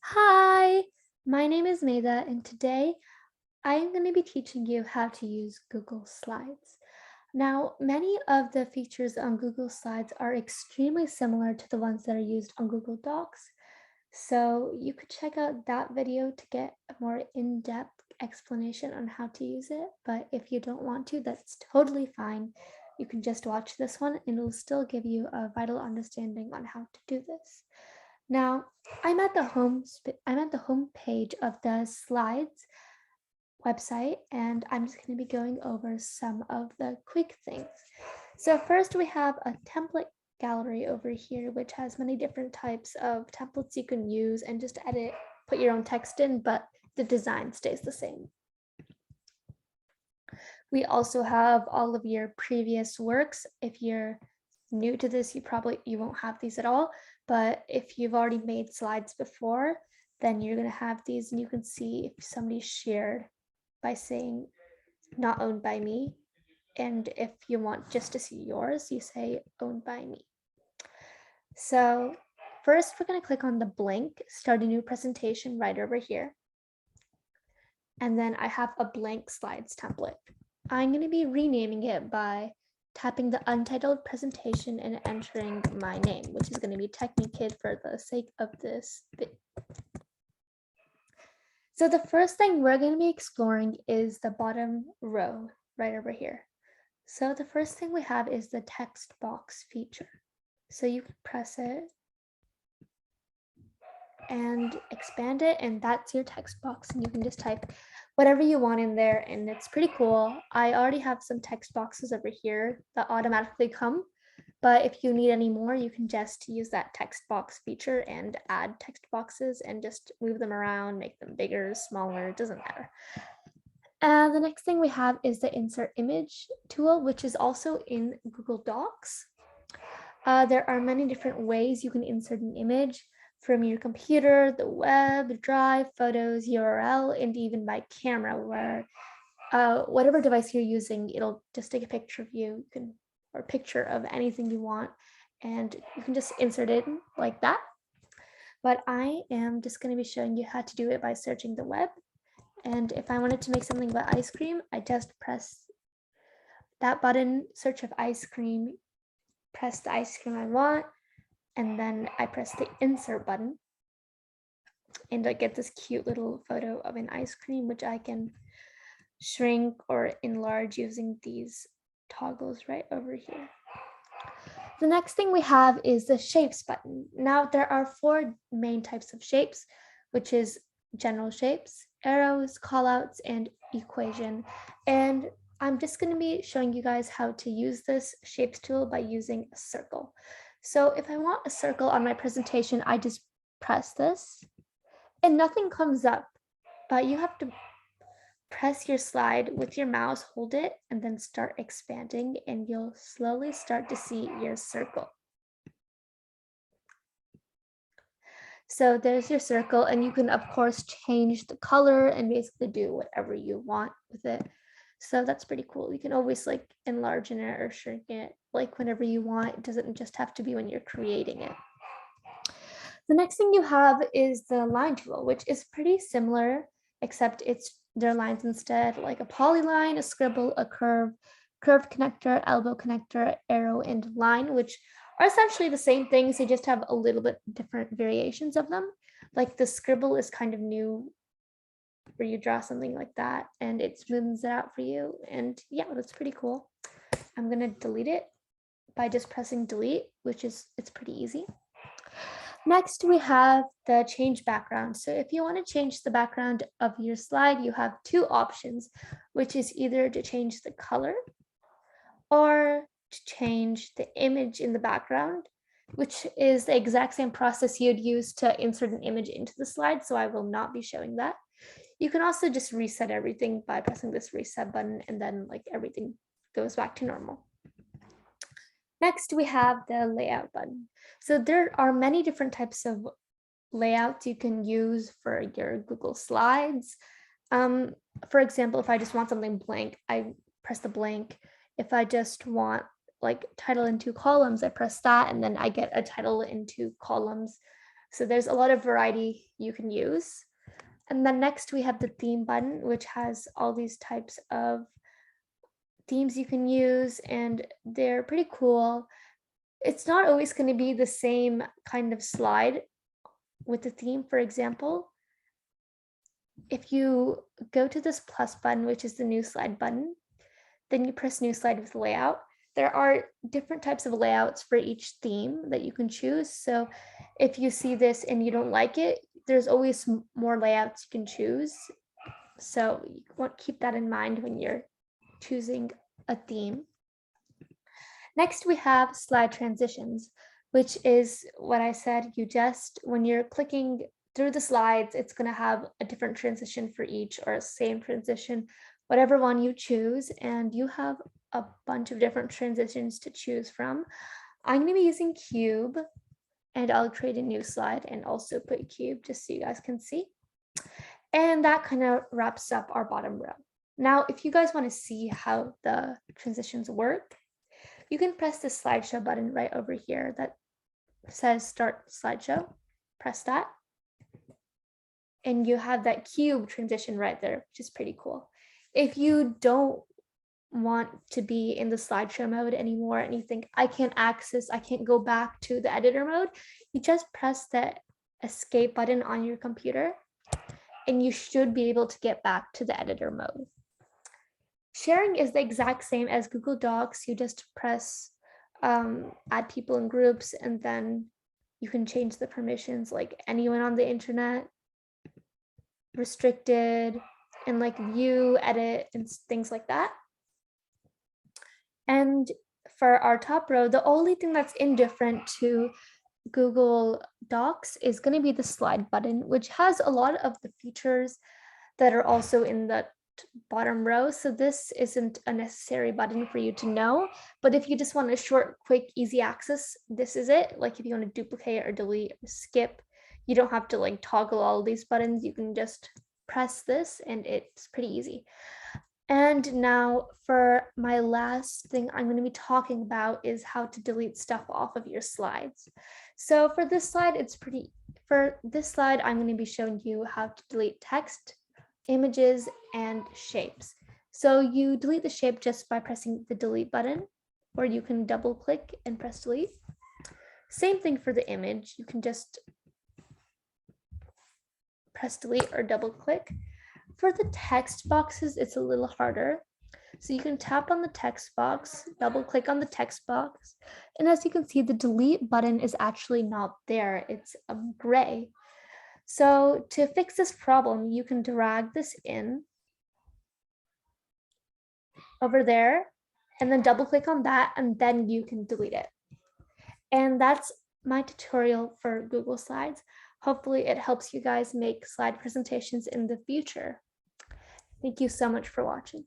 Hi, my name is Medha, and today I am going to be teaching you how to use Google Slides. Now, many of the features on Google Slides are extremely similar to the ones that are used on Google Docs. So you could check out that video to get a more in-depth explanation on how to use it. But if you don't want to, that's totally fine. You can just watch this one and it'll still give you a vital understanding on how to do this. Now, I'm at the home page of the slides website, and I'm just going to be going over some of the quick things. So first we have a template gallery over here, which has many different types of templates you can use and just edit, put your own text in, but the design stays the same. We also have all of your previous works. If you're new to this, you won't have these at all. But if you've already made slides before, then you're gonna have these and you can see if somebody shared by saying not owned by me. And if you want just to see yours, you say owned by me. So first we're gonna click on the blank, start a new presentation right over here. And then I have a blank slides template. I'm going to be renaming it by tapping the untitled presentation and entering my name, which is going to be TechniKid for the sake of this bit. So the first thing we're going to be exploring is the bottom row right over here. So the first thing we have is the text box feature. So you can press it and expand it, and that's your text box, and you can just type whatever you want in there, and it's pretty cool. I already have some text boxes over here that automatically come, but if you need any more, you can just use that text box feature and add text boxes and just move them around, make them bigger, smaller, it doesn't matter. The next thing we have is the insert image tool, which is also in Google Docs. There are many different ways you can insert an image from your computer, the web, drive, photos, URL, and even by camera, where whatever device you're using, it'll just take a picture of you, or picture of anything you want, and you can just insert it like that. But I am just going to be showing you how to do it by searching the web. And if I wanted to make something about ice cream, I just press that button, search of ice cream, press the ice cream I want, and then I press the insert button and I get this cute little photo of an ice cream, which I can shrink or enlarge using these toggles right over here. The next thing we have is the shapes button. Now there are 4 main types of shapes, which is general shapes, arrows, callouts, and equation. And I'm just going to be showing you guys how to use this shapes tool by using a circle. So if I want a circle on my presentation, I just press this and nothing comes up, but you have to press your slide with your mouse, hold it, and then start expanding, and you'll slowly start to see your circle. So there's your circle, and you can of course change the color and basically do whatever you want with it. So that's pretty cool. You can always like enlarge it or shrink it like whenever you want. It doesn't just have to be when you're creating it. The next thing you have is the line tool, which is pretty similar, except their lines instead, like a polyline, a scribble, a curve, curved connector, elbow connector, arrow, and line, which are essentially the same things. They just have a little bit different variations of them. Like the scribble is kind of new, where you draw something like that and it smooths it out for you. And yeah, that's pretty cool. I'm gonna delete it by just pressing delete, it's pretty easy. Next, we have the change background. So if you want to change the background of your slide, you have 2 options, which is either to change the color or to change the image in the background, which is the exact same process you'd use to insert an image into the slide. So I will not be showing that. You can also just reset everything by pressing this reset button, and then like everything goes back to normal. Next, we have the layout button. So there are many different types of layouts you can use for your Google Slides. For example, if I just want something blank, I press the blank. If I just want like title in 2 columns, I press that, and then I get a title in 2 columns. So there's a lot of variety you can use. And then next we have the theme button, which has all these types of themes you can use, and they're pretty cool. It's not always going to be the same kind of slide with the theme. For example, if you go to this plus button, which is the new slide button, then you press new slide with layout. There are different types of layouts for each theme that you can choose. So if you see this and you don't like it, there's always more layouts you can choose. So you want to keep that in mind when you're choosing a theme. Next, we have slide transitions, which is what I said. When you're clicking through the slides, it's going to have a different transition for each, or a same transition, whatever one you choose. And you have a bunch of different transitions to choose from. I'm going to be using Cube, and I'll create a new slide and also put Cube just so you guys can see. And that kind of wraps up our bottom row. Now, if you guys want to see how the transitions work, you can press the slideshow button right over here that says start slideshow. Press that. And you have that cube transition right there, which is pretty cool. If you don't want to be in the slideshow mode anymore and you think I can't go back to the editor mode, you just press the escape button on your computer and you should be able to get back to the editor mode. Sharing is the exact same as Google Docs. You just press add people in groups, and then you can change the permissions, like anyone on the internet, restricted, and like view, edit, and things like that. And for our top row, the only thing that's indifferent to Google Docs is going to be the slide button, which has a lot of the features that are also in the bottom row. So this isn't a necessary button for you to know, but if you just want a short, quick, easy access, this is it. Like if you want to duplicate or delete or skip, you don't have to like toggle all these buttons. You can just press this and it's pretty easy. And now for my last thing I'm going to be talking about is how to delete stuff off of your slides. So for this slide, I'm going to be showing you how to delete text, images, and shapes. So you delete the shape just by pressing the delete button, or you can double click and press delete. Same thing for the image. You can just press delete or double click. For the text boxes, it's a little harder. So you can tap on the text box, double click on the text box, and as you can see, the delete button is actually not there. It's gray. So to fix this problem, you can drag this in over there and then double click on that, and then you can delete it. And that's my tutorial for Google Slides. Hopefully it helps you guys make slide presentations in the future. Thank you so much for watching.